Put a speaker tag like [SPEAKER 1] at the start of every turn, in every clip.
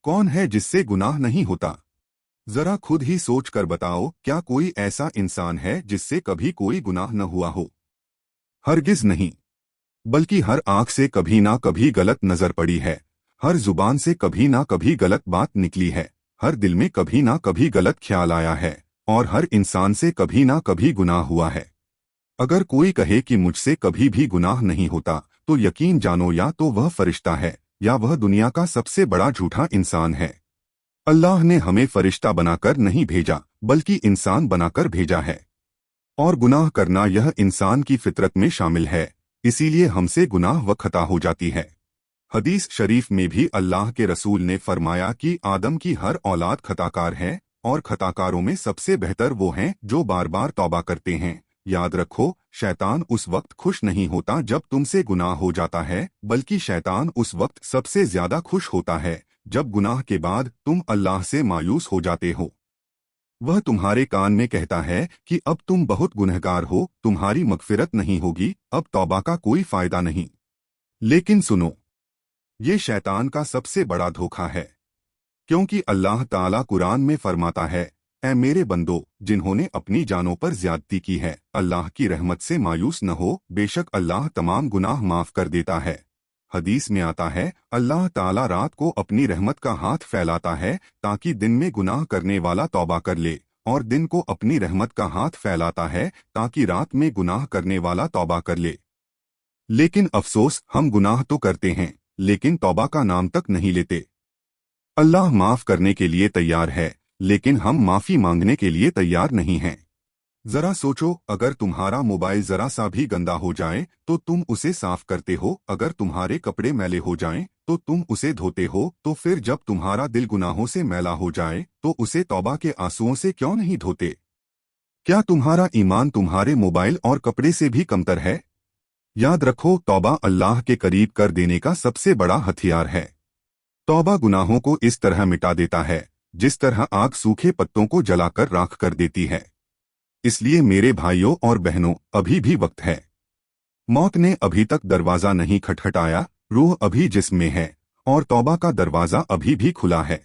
[SPEAKER 1] कौन है जिससे गुनाह नहीं होता? जरा खुद ही सोच कर बताओ, क्या कोई ऐसा इंसान है जिससे कभी कोई गुनाह न हुआ हो? हरगिज नहीं। बल्कि हर आंख से कभी ना कभी गलत नजर पड़ी है, हर जुबान से कभी ना कभी गलत बात निकली है, हर दिल में कभी ना कभी गलत ख्याल आया है, और हर इंसान से कभी ना कभी गुनाह हुआ है। अगर कोई कहे कि मुझसे कभी भी गुनाह नहीं होता, तो यकीन जानो या तो वह फरिश्ता है या वह दुनिया का सबसे बड़ा झूठा इंसान है। अल्लाह ने हमें फरिश्ता बनाकर नहीं भेजा, बल्कि इंसान बनाकर भेजा है। और गुनाह करना यह इंसान की फितरत में शामिल है, इसीलिए हमसे गुनाह व खता हो जाती है। हदीस शरीफ में भी अल्लाह के रसूल ने फरमाया कि आदम की हर औलाद खताकार है, और खताकारों में सबसे बेहतर वो हैं जो बार बार तौबा करते हैं। याद रखो, शैतान उस वक्त खुश नहीं होता जब तुमसे गुनाह हो जाता है, बल्कि शैतान उस वक्त सबसे ज्यादा खुश होता है जब गुनाह के बाद तुम अल्लाह से मायूस हो जाते हो। वह तुम्हारे कान में कहता है कि अब तुम बहुत गुनहगार हो, तुम्हारी मगफिरत नहीं होगी, अब तौबा का कोई फायदा नहीं। लेकिन सुनो, ये शैतान का सबसे बड़ा धोखा है, क्योंकि अल्लाह ताला कुरान में फरमाता है, ऐ मेरे बंदो, जिन्होंने अपनी जानों पर ज्यादती की है, अल्लाह की रहमत से मायूस न हो, बेशक अल्लाह तमाम गुनाह माफ कर देता है। हदीस में आता है, अल्लाह ताला रात को अपनी रहमत का हाथ फैलाता है ताकि दिन में गुनाह करने वाला तौबा कर ले, और दिन को अपनी रहमत का हाथ फैलाता है ताकि रात में गुनाह करने वाला तौबा कर ले। लेकिन अफसोस, हम गुनाह तो करते हैं, लेकिन तौबा का नाम तक नहीं लेते। अल्लाह माफ करने के लिए तैयार है, लेकिन हम माफी मांगने के लिए तैयार नहीं हैं। जरा सोचो, अगर तुम्हारा मोबाइल जरा सा भी गंदा हो जाए तो तुम उसे साफ करते हो, अगर तुम्हारे कपड़े मैले हो जाएं तो तुम उसे धोते हो, तो फिर जब तुम्हारा दिल गुनाहों से मैला हो जाए तो उसे तौबा के आंसुओं से क्यों नहीं धोते? क्या तुम्हारा ईमान तुम्हारे मोबाइल और कपड़े से भी कमतर है? याद रखो, तौबा अल्लाह के करीब कर देने का सबसे बड़ा हथियार है। तौबा गुनाहों को इस तरह मिटा देता है जिस तरह आग सूखे पत्तों को जलाकर राख कर देती है। इसलिए मेरे भाइयों और बहनों, अभी भी वक्त है। मौत ने अभी तक दरवाजा नहीं खटखटाया, रूह अभी जिस्म में है, और तौबा का दरवाजा अभी भी खुला है।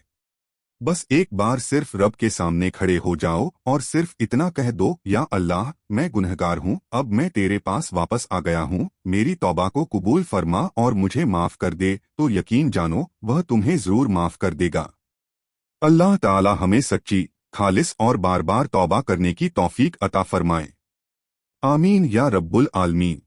[SPEAKER 1] बस एक बार सिर्फ रब के सामने खड़े हो जाओ और सिर्फ इतना कह दो, या अल्लाह, मैं गुनहगार हूँ, अब मैं तेरे पास वापस आ गया हूँ, मेरी तौबा को कबूल फरमा और मुझे माफ कर दे, तो यकीन जानो वह तुम्हें जरूर माफ कर देगा। अल्लाह ताला हमें सच्ची, खालिस और बार बार तौबा करने की तौफीक अता फरमाए। आमीन या रब्बुल आलमीन।